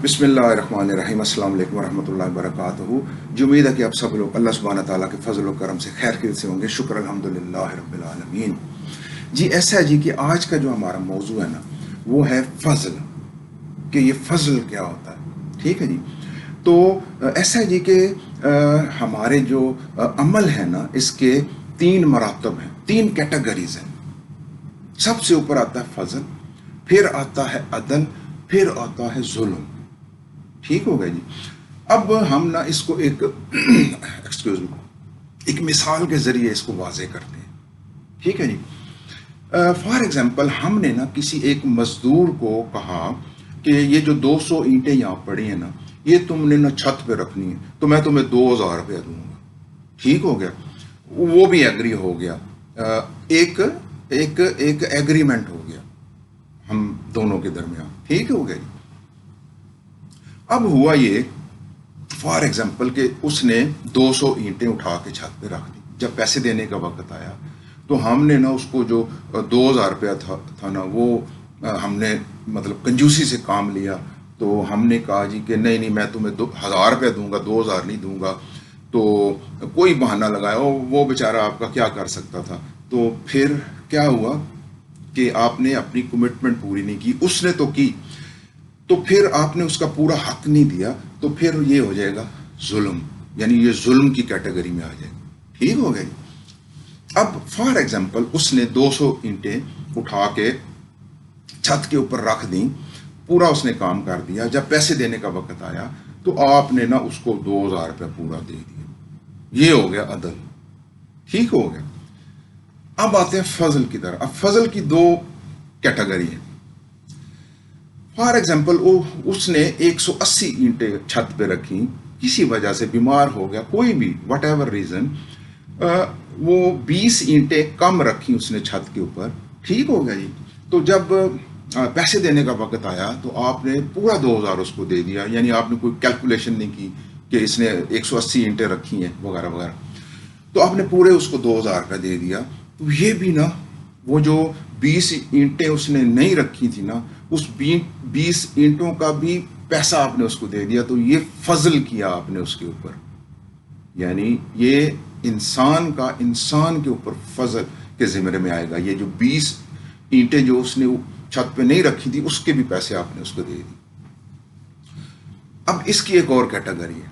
بسم اللہ الرحمن الرحیم۔ السلام علیکم ورحمۃ اللہ وبرکاتہ۔ جو امید ہے کہ آپ سب لوگ اللہ سبحانہ تعالیٰ کے فضل و کرم سے خیر خیریت سے ہوں گے۔ شکر الحمدللہ رب العالمین۔ جی ایسا ہے جی کہ آج کا جو ہمارا موضوع ہے نا وہ ہے فضل، کہ یہ فضل کیا ہوتا ہے۔ ٹھیک ہے جی، تو ایسا ہے جی کہ ہمارے جو عمل ہے نا اس کے 3 مراتب ہیں، 3 کیٹیگریز ہیں۔ سب سے اوپر آتا ہے فضل، پھر آتا ہے عدل، پھر آتا ہے ظلم۔ ٹھیک ہو گیا جی۔ اب ہم نا اس کو ایک مثال کے ذریعے اس کو واضح کرتے ہیں۔ ٹھیک ہے جی۔ فار ایگزامپل ہم نے نا کسی ایک مزدور کو کہا کہ یہ جو 200 اینٹیں یہاں پڑی ہیں نا یہ تم نے نا چھت پہ رکھنی ہے، تو میں تمہیں 2000 روپیہ دوں گا۔ ٹھیک ہو گیا، وہ بھی ایگری ہو گیا، ایک ایگریمنٹ ہو گیا ہم دونوں کے درمیان۔ ٹھیک ہو گیا جی۔ اب ہوا یہ فار ایگزامپل کہ اس نے 200 اینٹیں اٹھا کے چھت پہ رکھ دی۔ جب پیسے دینے کا وقت آیا تو ہم نے نا اس کو جو 2000 روپیہ تھا نا وہ ہم نے مطلب کنجوسی سے کام لیا، تو ہم نے کہا جی کہ نہیں میں تمہیں 1000 روپیہ دوں گا، 2000 نہیں دوں گا۔ تو کوئی بہانہ لگایا، وہ بیچارہ آپ کا کیا کر سکتا تھا۔ تو پھر کیا ہوا کہ آپ نے اپنی کمٹمنٹ پوری نہیں کی، اس نے تو کی، تو پھر آپ نے اس کا پورا حق نہیں دیا، تو پھر یہ ہو جائے گا ظلم، یعنی یہ ظلم کی کیٹیگری میں آ جائے گا۔ ٹھیک ہو گیا جی۔ اب فار ایگزامپل اس نے 200 اینٹیں اٹھا کے چھت کے اوپر رکھ دیں، پورا اس نے کام کر دیا۔ جب پیسے دینے کا وقت آیا تو آپ نے نا اس کو 2000 روپیہ پورا دے دیا۔ یہ ہو گیا عدل۔ ٹھیک ہو گیا۔ اب آتے ہیں فضل کی طرف۔ اب فضل کی 2 کیٹیگری ہیں۔ فار ایگزامپل اس نے 180 اینٹیں چھت پہ رکھی، کسی وجہ سے بیمار ہو گیا، کوئی بھی وٹ ایور ریزن، وہ 20 اینٹیں کم رکھی اس نے چھت کے اوپر۔ ٹھیک ہو گیا جی۔ تو جب پیسے دینے کا وقت آیا تو آپ نے پورا 2000 اس کو دے دیا، یعنی آپ نے کوئی کیلکولیشن نہیں کی کہ اس نے 180 اینٹیں رکھی ہیں وغیرہ وغیرہ، تو آپ نے پورے اس کو 2000 کا دے دیا۔ تو یہ بھی نا وہ جو 20 اینٹیں اس نے نہیں رکھی تھی نا، اس 20 اینٹوں کا بھی پیسہ آپ نے اس کو دے دیا، تو یہ فضل کیا آپ نے اس کے اوپر، یعنی یہ انسان کے اوپر فضل کے زمرے میں آئے گا۔ یہ جو 20 اینٹیں جو اس نے چھت پہ نہیں رکھی تھی اس کے بھی پیسے آپ نے اس کو دے دی۔ اب اس کی ایک اور کیٹیگری ہے۔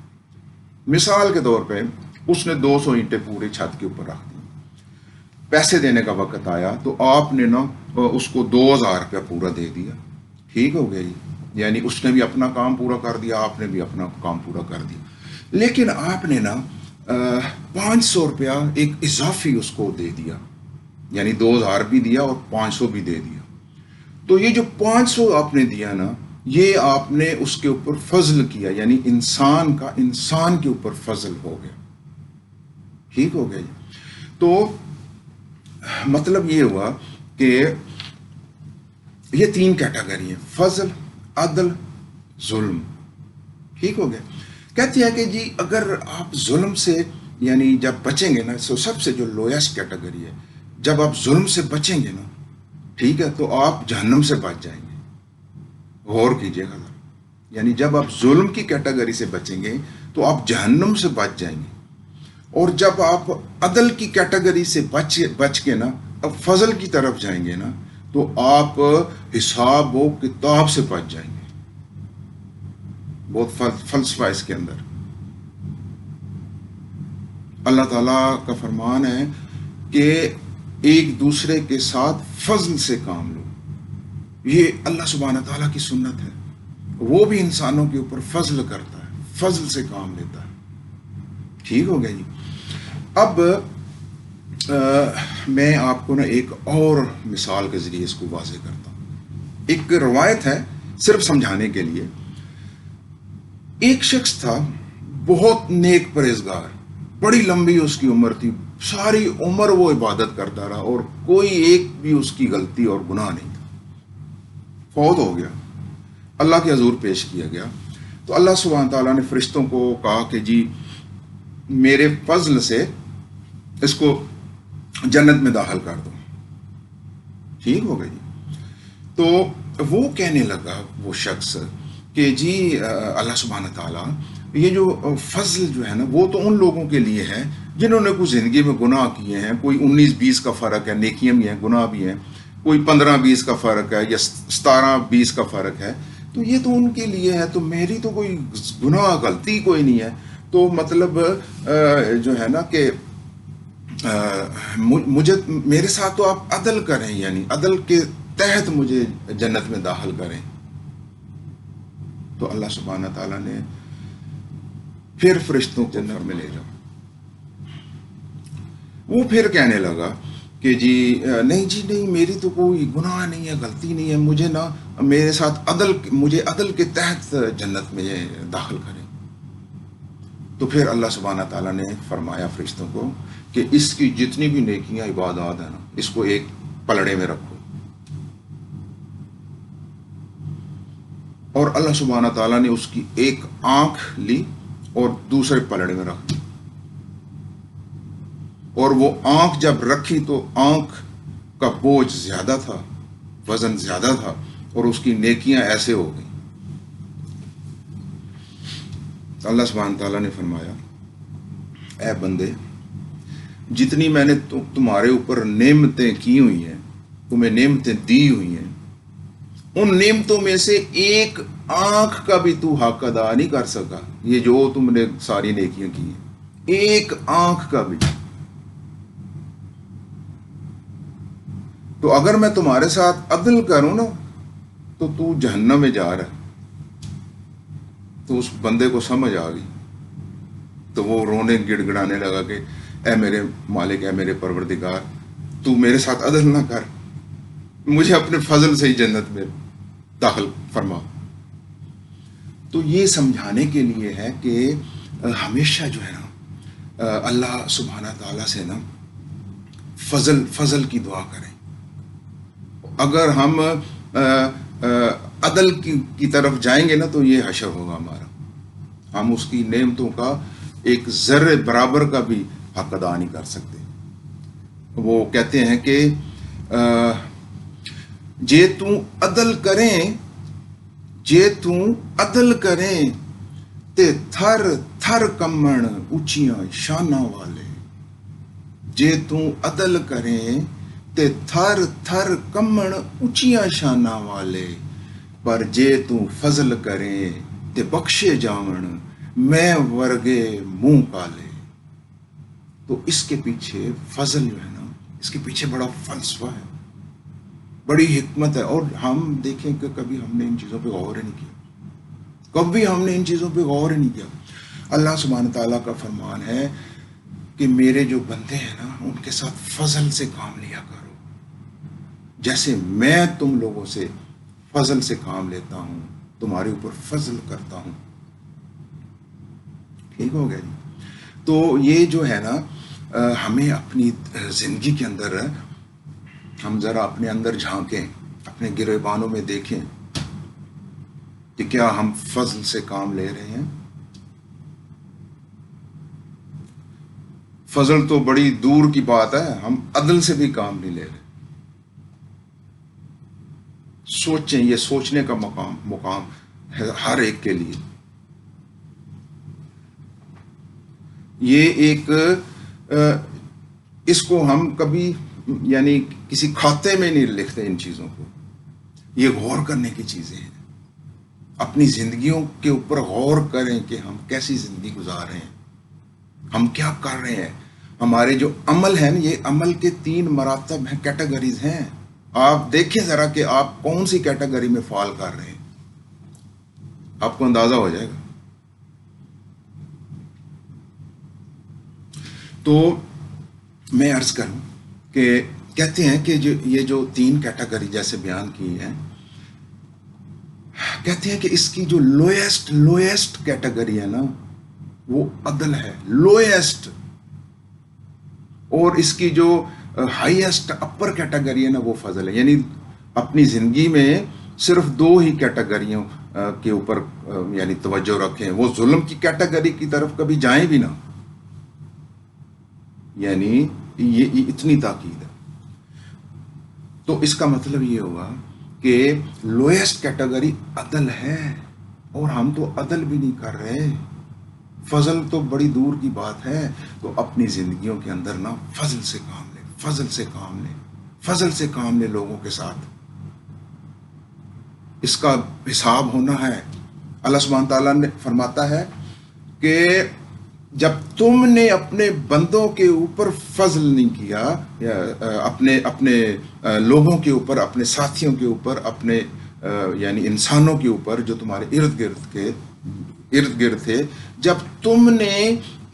مثال کے طور پہ اس نے 200 اینٹیں پورے چھت کے اوپر رکھ دی، پیسے دینے کا وقت آیا تو آپ نے نا اس کو 2000 روپیہ پورا دے دیا۔ ٹھیک ہو گیا جی، یعنی اس نے بھی اپنا کام پورا کر دیا، آپ نے بھی اپنا کام پورا کر دیا۔ لیکن آپ نے نا 500 روپیہ ایک اضافی اس کو دے دیا، یعنی 2000 بھی دیا اور 500 بھی دے دیا۔ تو یہ جو 500 آپ نے دیا نا یہ آپ نے اس کے اوپر فضل کیا، یعنی انسان کے اوپر فضل ہو گیا۔ ٹھیک ہو گیا جی۔ تو مطلب یہ ہوا کہ یہ 3 کیٹیگری ہیں، فضل، عدل، ظلم۔ ٹھیک ہو گیا۔ کہتے ہیں کہ جی اگر آپ ظلم سے یعنی جب بچیں گے نا، سب سے جو لویسٹ کیٹیگری ہے، جب آپ ظلم سے بچیں گے نا، ٹھیک ہے، تو آپ جہنم سے بچ جائیں گے۔ غور کیجئے گا، یعنی جب آپ ظلم کی کیٹیگری سے بچیں گے تو آپ جہنم سے بچ جائیں گے، اور جب آپ عدل کی کیٹیگری سے بچ کے نا اب فضل کی طرف جائیں گے نا تو آپ حساب و کتاب سے بچ جائیں گے۔ بہت فلسفہ اس کے اندر۔ اللہ تعالیٰ کا فرمان ہے کہ ایک دوسرے کے ساتھ فضل سے کام لو، یہ اللہ سبحانہ تعالیٰ کی سنت ہے۔ وہ بھی انسانوں کے اوپر فضل کرتا ہے، فضل سے کام لیتا ہے۔ ٹھیک ہو گیا جی۔ اب میں آپ کو نا ایک اور مثال کے ذریعے اس کو واضح کرتا ہوں۔ ایک روایت ہے صرف سمجھانے کے لیے۔ ایک شخص تھا بہت نیک پرہیزگار، بڑی لمبی اس کی عمر تھی، ساری عمر وہ عبادت کرتا رہا اور کوئی ایک بھی اس کی غلطی اور گناہ نہیں تھا۔ فوت ہو گیا، اللہ کے حضور پیش کیا گیا، تو اللہ سبحانہ تعالیٰ نے فرشتوں کو کہا کہ جی میرے فضل سے اس کو جنت میں داخل کر دو۔ ٹھیک ہو گئی جی۔ تو وہ کہنے لگا وہ شخص کہ جی اللہ سبحانہ تعالیٰ یہ جو فضل جو ہے نا وہ تو ان لوگوں کے لیے ہے جنہوں نے کچھ زندگی میں گناہ کیے ہیں. کوئی 19-20 کا فرق ہے، نیکیاں بھی ہیں گناہ بھی ہیں. کوئی 15-20 کا فرق ہے یا 17-20 کا فرق ہے، تو یہ تو ان کے لیے ہے. تو میری تو کوئی گناہ غلطی کوئی نہیں ہے. تو مطلب جو ہے نا کہ مجھے میرے ساتھ تو آپ عدل کریں، یعنی عدل کے تحت مجھے جنت میں داخل کریں. تو اللہ سبحانہ تعالیٰ نے پھر فرشتوں کو جنت میں لے جاؤ. وہ پھر کہنے لگا کہ جی نہیں جی نہیں، میری تو کوئی گناہ نہیں ہے، غلطی نہیں ہے، مجھے نا میرے ساتھ مجھے عدل کے تحت جنت میں داخل کریں. تو پھر اللہ سبحانہ تعالیٰ نے فرمایا فرشتوں کو کہ اس کی جتنی بھی نیکیاں عبادات ہیں نا، اس کو ایک پلڑے میں رکھو. اور اللہ سبحانہ تعالیٰ نے اس کی ایک آنکھ لی اور دوسرے پلڑے میں رکھ دی. اور وہ آنکھ جب رکھی تو آنکھ کا بوجھ زیادہ تھا، وزن زیادہ تھا، اور اس کی نیکیاں ایسے ہو گئیں. اللہ سبحانہ تعالیٰ نے فرمایا اے بندے، جتنی میں نے تمہارے اوپر نعمتیں کی ہوئی ہیں، تمہیں نعمتیں دی ہوئی ہیں، ان نعمتوں میں سے ایک آنکھ کا بھی تو حق ادا نہیں کر سکا. یہ جو تم نے ساری نیکیاں کی ہیں، ایک آنکھ کا بھی. تو اگر میں تمہارے ساتھ عدل کروں نا تو تو جہنم میں جا رہا ہے. تو اس بندے کو سمجھ آ گئی. تو وہ رونے گڑ گڑانے لگا کہ اے میرے مالک، اے میرے پروردگار، تو میرے ساتھ عدل نہ کر، مجھے اپنے فضل سے ہی جنت میں داخل فرما. تو یہ سمجھانے کے لیے ہے کہ ہمیشہ جو ہے نا اللہ سبحانہ تعالیٰ سے نا فضل کی دعا کریں. اگر ہم عدل کی طرف جائیں گے نا تو یہ حشر ہوگا ہمارا. ہم اس کی نعمتوں کا ایک ذرے برابر کا بھی حق ادا نہیں کر سکتے. وہ کہتے ہیں کہ جے تو عدل کریں تے تھر تھر کمن اچیاں شاناں والے. جے تو عدل کریں تے تھر تھر کمن اچیاں شاناں والے، پر جے تو فضل کریں تے بخشے جاون میں ورگے منہ کالے. تو اس کے پیچھے فضل جو ہے نا، اس کے پیچھے بڑا فلسفہ ہے، بڑی حکمت ہے. اور ہم دیکھیں کہ کبھی ہم نے ان چیزوں پہ غور ہی نہیں کیا. اللہ سبحانہ تعالیٰ کا فرمان ہے کہ میرے جو بندے ہیں نا، ان کے ساتھ فضل سے کام لیا کرو، جیسے میں تم لوگوں سے فضل سے کام لیتا ہوں، تمہارے اوپر فضل کرتا ہوں. ٹھیک ہو گیا جی. تو یہ جو ہے نا ہمیں اپنی زندگی کے اندر ہم ذرا اپنے اندر جھانکیں، اپنے گریبانوں میں دیکھیں کہ کیا ہم فضل سے کام لے رہے ہیں. فضل تو بڑی دور کی بات ہے، ہم عدل سے بھی کام نہیں لے رہے. سوچیں، یہ سوچنے کا مقام ہے ہر ایک کے لیے. یہ ایک اس کو ہم کبھی یعنی کسی کھاتے میں نہیں لکھتے ان چیزوں کو. یہ غور کرنے کی چیزیں ہیں. اپنی زندگیوں کے اوپر غور کریں کہ ہم کیسی زندگی گزار رہے ہیں، ہم کیا کر رہے ہیں. ہمارے جو عمل ہیں، یہ عمل کے 3 مراتب ہیں، کیٹیگریز ہیں. آپ دیکھیں ذرا کہ آپ کون سی کیٹیگری میں فال کر رہے ہیں، آپ کو اندازہ ہو جائے گا. تو میں عرض کروں کہ کہتے ہیں کہ یہ جو 3 کیٹیگری جیسے بیان کی ہیں، کہتے ہیں کہ اس کی جو لوئسٹ کیٹیگری ہے نا وہ عدل ہے، لوئسٹ. اور اس کی جو ہائیسٹ اپر کیٹیگری ہے نا وہ فضل ہے. یعنی اپنی زندگی میں صرف 2 ہی کیٹیگریوں کے اوپر یعنی توجہ رکھیں. وہ ظلم کی کیٹیگری کی طرف کبھی جائیں بھی نہ. یعنی یہ اتنی تاکید ہے. تو اس کا مطلب یہ ہوگا کہ لوئسٹ کیٹیگری عدل ہے. اور ہم تو عدل بھی نہیں کر رہے، فضل تو بڑی دور کی بات ہے۔ تو اپنی زندگیوں کے اندر نا فضل سے کام لیں، فضل سے کام لیں، فضل سے کام لیں لوگوں کے ساتھ۔ اس کا حساب ہونا ہے۔ اللہ سبحانہ تعالیٰ نے فرماتا ہے کہ جب تم نے اپنے بندوں کے اوپر فضل نہیں کیا، یا اپنے اپنے لوگوں کے اوپر، اپنے ساتھیوں کے اوپر، اپنے یعنی انسانوں کے اوپر جو تمہارے ارد گرد تھے، جب تم نے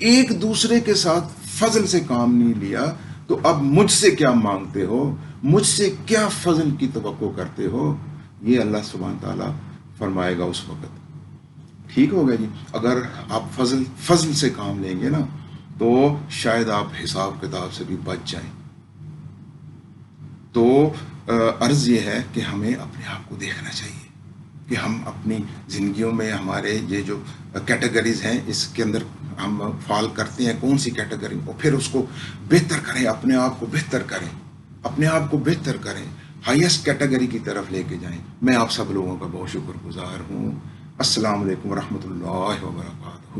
ایک دوسرے کے ساتھ فضل سے کام نہیں لیا، تو اب مجھ سے کیا مانگتے ہو، مجھ سے کیا فضل کی توقع کرتے ہو؟ یہ اللہ سبحانہ تعالیٰ فرمائے گا اس وقت۔ ٹھیک ہوگا جی؟ اگر آپ فضل سے کام لیں گے نا، تو شاید آپ حساب کتاب سے بھی بچ جائیں۔ تو عرض یہ ہے کہ ہمیں اپنے آپ کو دیکھنا چاہیے کہ ہم اپنی زندگیوں میں ہمارے یہ جو کیٹیگریز ہیں، اس کے اندر ہم فال کرتے ہیں کون سی کیٹیگری، اور پھر اس کو بہتر کریں، اپنے آپ کو بہتر کریں، اپنے آپ کو بہتر کریں، ہائیسٹ کیٹیگری کی طرف لے کے جائیں۔ میں آپ سب لوگوں کا بہت شکر گزار ہوں۔ السلام علیکم ورحمۃ اللہ وبرکاتہ۔